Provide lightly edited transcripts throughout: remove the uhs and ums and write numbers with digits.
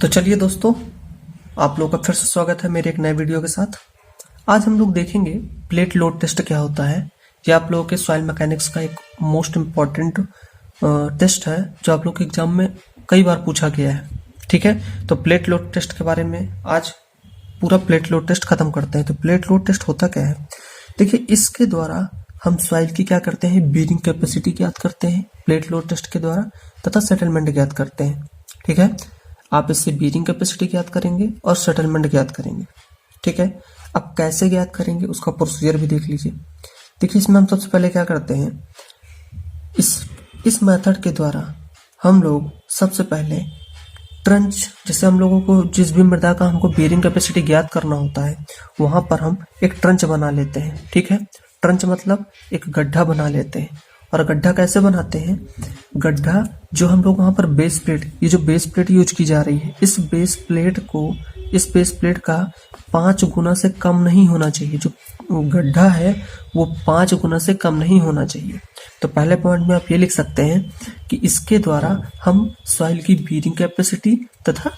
तो चलिए दोस्तों, आप लोगों का फिर से स्वागत है मेरे एक नए वीडियो के साथ। आज हम लोग देखेंगे प्लेट लोड टेस्ट क्या होता है। यह आप लोगों के सॉइल मैकेनिक्स का एक मोस्ट इम्पॉर्टेंट टेस्ट है जो आप लोग के एग्जाम में कई बार पूछा गया है। ठीक है, तो प्लेट लोड टेस्ट के बारे में आज पूरा प्लेट लोड टेस्ट खत्म करते हैं। तो प्लेट लोड टेस्ट होता क्या है, देखिए इसके द्वारा हम सॉइल की क्या करते हैं, बेरिंग कैपेसिटी ज्ञात करते हैं प्लेट लोड टेस्ट के द्वारा, तथा सेटलमेंट ज्ञात करते हैं। ठीक है, आप इससे बेरिंग कैपेसिटी ज्ञात करेंगे और सेटलमेंट ज्ञात करेंगे। ठीक है, अब कैसे ज्ञात करेंगे उसका प्रोसीजर भी देख लीजिए। देखिए इसमें हम सबसे पहले क्या करते हैं, इस मेथड के द्वारा हम लोग सबसे पहले ट्रंच, जैसे हम लोगों को जिस भी मृदा का हमको बेरिंग कैपेसिटी ज्ञात करना होता है वहां पर हम एक ट्रंच बना लेते हैं। ठीक है, ट्रंच मतलब एक गड्ढा बना लेते हैं। और गड्ढा कैसे बनाते हैं, गड्ढा जो हम लोग वहां पर बेस प्लेट, ये जो बेस प्लेट यूज की जा रही है, इस बेस प्लेट का 5 गुना से कम नहीं होना चाहिए। जो गड्ढा है वो 5 गुना से कम नहीं होना चाहिए। तो पहले पॉइंट में आप ये लिख सकते हैं कि इसके द्वारा हम सॉइल की बेरिंग कैपेसिटी तथा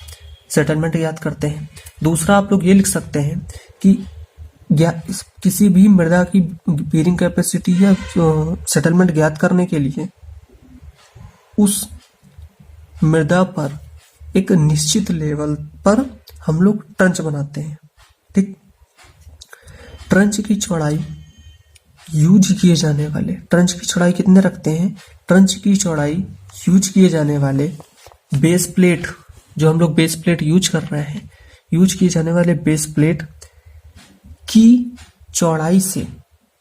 सेटलमेंट ज्ञात करते हैं। दूसरा आप लोग ये लिख सकते हैं कि किसी भी मृदा की बेरिंग कैपेसिटी या सेटलमेंट ज्ञात करने के लिए उस मृदा पर एक निश्चित लेवल पर हम लोग ट्रंच बनाते हैं। ठीक, ट्रंच की चौड़ाई यूज किए जाने वाले, ट्रंच की चौड़ाई कितने रखते हैं, ट्रंच की चौड़ाई यूज किए जाने वाले बेस प्लेट, जो हम लोग बेस प्लेट यूज कर रहे हैं, यूज किए जाने वाले बेस प्लेट की चौड़ाई से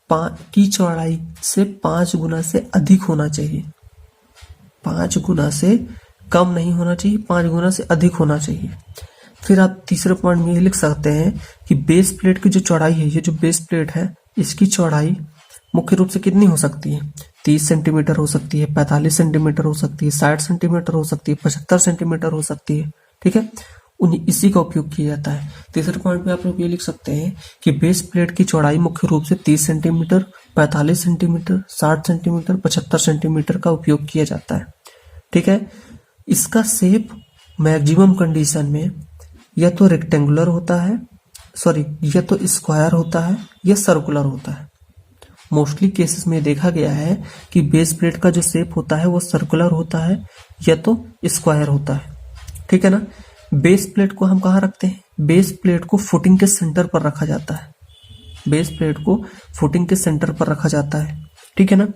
5 गुना से अधिक होना चाहिए। 5 गुना से कम नहीं होना चाहिए, 5 गुना से अधिक होना चाहिए। फिर आप तीसरे पॉइंट में ये लिख सकते हैं कि बेस प्लेट की जो चौड़ाई है, ये जो बेस प्लेट है इसकी चौड़ाई मुख्य रूप से कितनी हो सकती है, 30 सेंटीमीटर हो सकती है, 45 सेंटीमीटर हो सकती है, 60 सेंटीमीटर हो सकती है, 75 सेंटीमीटर हो सकती है। ठीक है, इसी का उपयोग किया जाता है। तीसरे पॉइंट में आप लोग ये लिख सकते हैं कि बेस प्लेट की चौड़ाई मुख्य रूप से 30 सेंटीमीटर, 45 सेंटीमीटर, 60 सेंटीमीटर, 75 सेंटीमीटर का उपयोग किया जाता है। ठीक है, इसका शेप मैक्सिमम कंडीशन में या तो रेक्टेंगुलर होता है, या तो स्क्वायर होता है या सर्कुलर होता है। मोस्टली केसेस में देखा गया है कि बेस प्लेट का जो शेप होता है वो सर्कुलर होता है या तो स्क्वायर होता है। ठीक है ना, बेस प्लेट को हम कहाँ रखते हैं, बेस प्लेट को फुटिंग के सेंटर पर रखा जाता है। बेस प्लेट को फुटिंग के सेंटर पर रखा जाता है। ठीक है ना,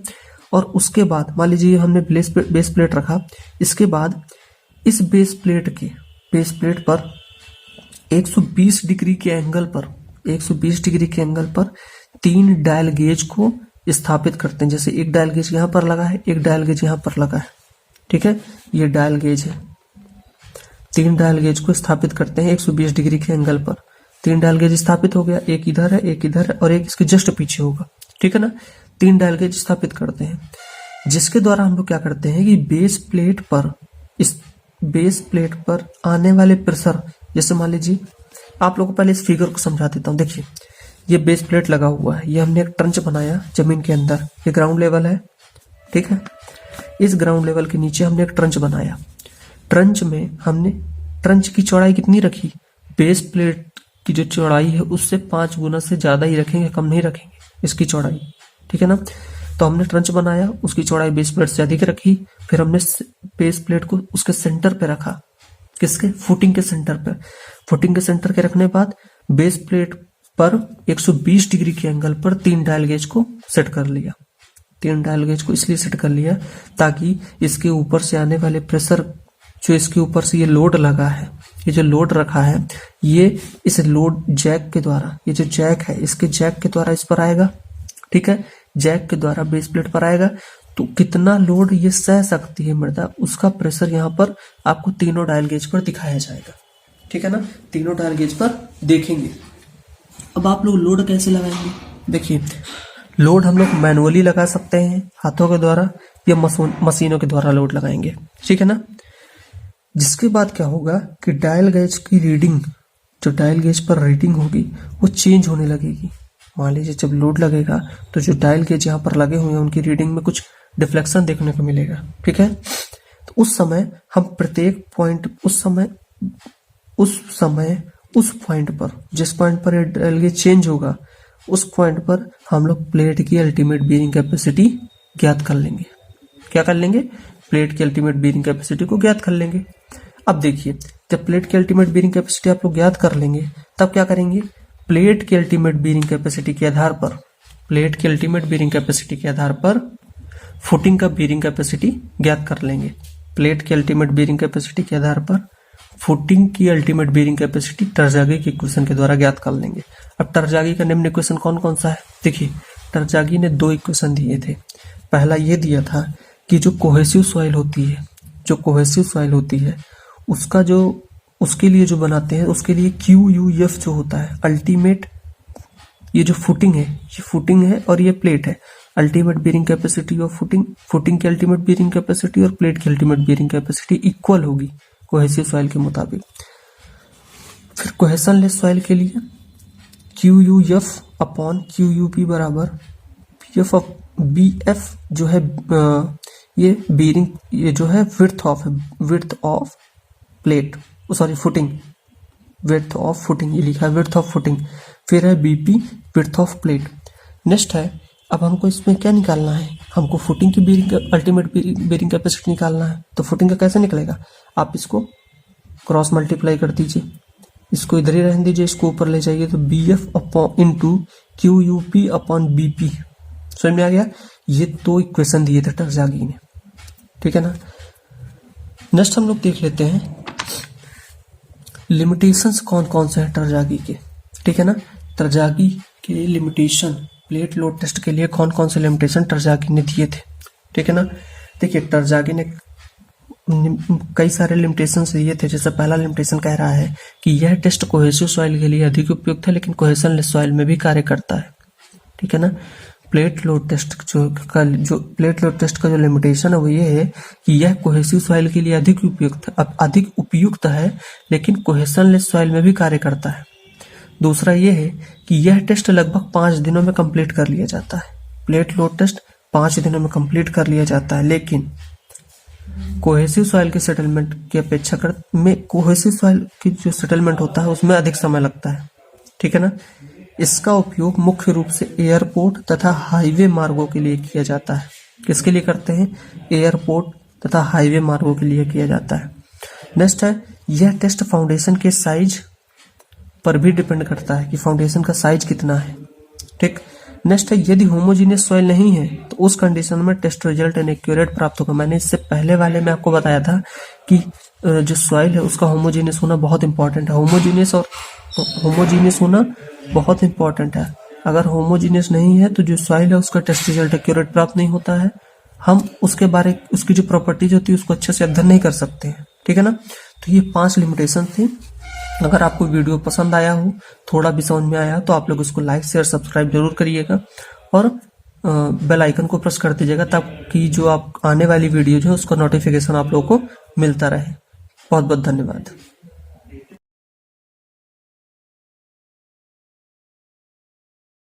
और उसके बाद मान लीजिए हमने बेस प्लेट रखा, इसके बाद इस बेस प्लेट पर 120 डिग्री के एंगल पर 3 डायल गेज को स्थापित करते हैं। जैसे एक डायल गेज यहाँ पर लगा है, एक डायल गेज यहाँ पर लगा है। ठीक है, ये डायल गेज है। 3 डायल गेज को स्थापित करते हैं 120 डिग्री के एंगल पर। 3 डायल गेज स्थापित हो गया, एक इधर है, एक इधर है और एक इसके जस्ट पीछे होगा। ठीक है ना, 3 डायल गेज स्थापित करते हैं, जिसके द्वारा हम लोग क्या करते हैं कि इस बेस प्लेट पर आने वाले प्रेशर, जैसे मान लीजिए आप लोगों को पहले इस फिगर को समझा देता हूँ। देखिए ये बेस प्लेट लगा हुआ है, ये हमने एक ट्रंच बनाया जमीन के अंदर, ये ग्राउंड लेवल है। ठीक है, इस ग्राउंड लेवल के नीचे हमने एक ट्रंच बनाया। ट्रंच में हमने ट्रंच की चौड़ाई कितनी रखी, बेस प्लेट की जो चौड़ाई है उससे 5 गुना से ज्यादा ही रखेंगे, कम नहीं रखेंगे इसकी चौड़ाई। ठीक है ना, तो हमने ट्रंच बनाया, उसकी चौड़ाई बेस प्लेट से अधिक रखी। फिर हमने बेस प्लेट को उसके सेंटर पे रखा, किसके, फुटिंग के सेंटर पे। फुटिंग के सेंटर के रखने बाद बेस प्लेट पर 120 डिग्री के एंगल पर 3 डायल गेज को सेट कर लिया। 3 डायल गेज को इसलिए सेट कर लिया ताकि इसके ऊपर से आने वाले प्रेशर, जो इसके ऊपर से ये लोड लगा है, ये जो लोड रखा है, ये इस लोड जैक के द्वारा, ये जो जैक है इसके जैक के द्वारा इस पर आएगा। ठीक है, जैक के द्वारा बेस प्लेट पर आएगा। तो कितना लोड ये सह सकती है मृदा, उसका प्रेशर यहाँ पर आपको तीनों डायल गेज पर दिखाया जाएगा। ठीक है ना, तीनों डायल गेज पर देखेंगे। अब आप लोग लोड कैसे लगाएंगे, देखिए लोड हम लोग मैनुअली लगा सकते हैं हाथों के द्वारा, या मशीनों के द्वारा लोड लगाएंगे। ठीक है ना, जिसके बाद क्या होगा कि डायल गेज की रीडिंग, जो डायल गेज पर रीडिंग होगी वो चेंज होने लगेगी। मान लीजिए जब लोड लगेगा तो जो डायल गेज यहाँ पर लगे हुए हैं उनकी रीडिंग में कुछ डिफ्लेक्शन देखने को मिलेगा। ठीक है, तो उस समय हम प्रत्येक पॉइंट, उस समय उस समय उस पॉइंट पर, जिस पॉइंट पर एलगे चेंज होगा, उस पॉइंट पर हम लोग प्लेट की अल्टीमेट बीयरिंग कैपेसिटी ज्ञात कर लेंगे। क्या कर लेंगे? प्लेट की अल्टीमेट बीयरिंग कैपेसिटी को ज्ञात कर लेंगे। अब देखिए, जब प्लेट की अल्टीमेट बीयरिंग कैपेसिटी आप लोग ज्ञात कर लेंगे, तब क्या करेंगे? प्लेट की अल्टीमेट बीयरिंग कैपेसिटी के आधार पर, प्लेट की अल्टीमेट बीयरिंग कैपेसिटी के आधार पर फुटिंग का बीयरिंग कैपेसिटी ज्ञात कर लेंगे। प्लेट की अल्टीमेट बीयरिंग कैपेसिटी के आधार पर फुटिंग की अल्टीमेट बीयरिंग कैपेसिटी टरजागी के इक्वेशन के द्वारा ज्ञात कर लेंगे। अब टरजागी का निम्न इक्वेशन कौन कौन सा है? देखिए, टरजागी ने 2 इक्वेशन दिए थे। पहला ये दिया था कि जो कोहेसिव सॉइल होती है, जो कोहेसिव सॉइल होती है, उसका जो, उसके लिए जो बनाते हैं, उसके लिए QUF जो होता है अल्टीमेट, ये जो फुटिंग है, ये फुटिंग है और ये प्लेट है। Ultimate bearing capacity of footing, footing की अल्टीमेट बीयरिंग कैपेसिटी और प्लेट की अल्टीमेट बीयरिंग कैपेसिटी इक्वल होगी कोहेसिव सॉइल के मुताबिक। फिर कोहेशनलेस सॉइल के लिए QUF अपॉन QUP बराबर PF ऑफ BF जो है ये बीयरिंग, ये जो है width of plate, sorry footing, width of footing, ये लिखा है विड्थ ऑफ फुटिंग। फिर है BP width of plate. Next है, अब हमको इसमें क्या निकालना है? हमको फुटिंग की बीयरिंग अल्टीमेट बीयरिंग कैपेसिटी निकालना है। तो फुटिंग का कैसे निकलेगा? आप इसको क्रॉस मल्टीप्लाई कर दीजिए, इसको इधर ही रहने दीजिए, इसको ऊपर ले जाइए, तो BF upon into QUP upon BP। समझ में आ गया? ये 2 इक्वेशन दिए थे टरजागी ने, ठीक है ना। नेक्स्ट हम लोग देख लेते हैं लिमिटेशंस कौन कौन से हैं टरजागी के, ठीक है ना। टरजागी के लिमिटेशन, प्लेट लोड टेस्ट के लिए कौन कौन से लिमिटेशन टरजागी ने दिए थे, ठीक है ना। देखिए, टरजागी ने कई सारे लिमिटेशन दिए थे। जैसे पहला लिमिटेशन कह रहा है कि यह टेस्ट कोहेसिव सॉइल के लिए अधिक उपयुक्त है, लेकिन कोहेशनलेस सॉइल में भी कार्य करता है, ठीक है ना। Plate load test plate load test का जो लिमिटेशन है वो ये है कि यह कोहेसिव सॉइल के लिए अधिक उपयुक्त है, लेकिन कोहेशनलेस सॉइल में भी कार्य करता है। दूसरा ये है कि यह टेस्ट लगभग 5 दिनों में कंप्लीट कर लिया जाता है। प्लेट लोड टेस्ट 5 दिनों में कंप्लीट कर लिया जाता है, लेकिन कोहेसिव सॉइल के सेटलमेंट की अपेक्षा में कोहेसिव सॉइल की जो सेटलमेंट होता है उसमें अधिक समय लगता है, ठीक है ना। इसका उपयोग मुख्य रूप से एयरपोर्ट तथा हाईवे मार्गों के लिए किया जाता है। किसके लिए करते हैं? एयरपोर्ट तथा हाईवे मार्गों के लिए किया जाता है। नेक्स्ट है, यह टेस्ट फाउंडेशन के साइज पर भी डिपेंड करता है कि फाउंडेशन का साइज कितना है, ठीक। नेक्स्ट है, यदि होमोजीनियस सॉइल नहीं है तो उस कंडीशन में टेस्ट रिजल्ट इनएक्यूरेट प्राप्त होगा। मैंने इससे पहले वाले में आपको बताया था कि जो सॉइल है उसका होमोजीनियस होना बहुत इंपॉर्टेंट है। होमोजीनियस होना बहुत इंपॉर्टेंट है। अगर होमोजीनियस नहीं है तो जो सॉइल है उसका टेस्ट रिजल्ट एक्यूरेट प्राप्त नहीं होता है। हम उसकी जो प्रॉपर्टीज होती है उसको अच्छे से अध्ययन नहीं कर सकते हैं, ठीक है ना। तो ये 5 लिमिटेशन थी। अगर आपको वीडियो पसंद आया हो, थोड़ा भी समझ में आया तो आप लोग इसको लाइक शेयर सब्सक्राइब जरूर करिएगा और बेल आइकन को प्रेस कर दीजिएगा ताकि जो आप आने वाली वीडियो जो है उसका नोटिफिकेशन आप लोगों को मिलता रहे। बहुत बहुत धन्यवाद।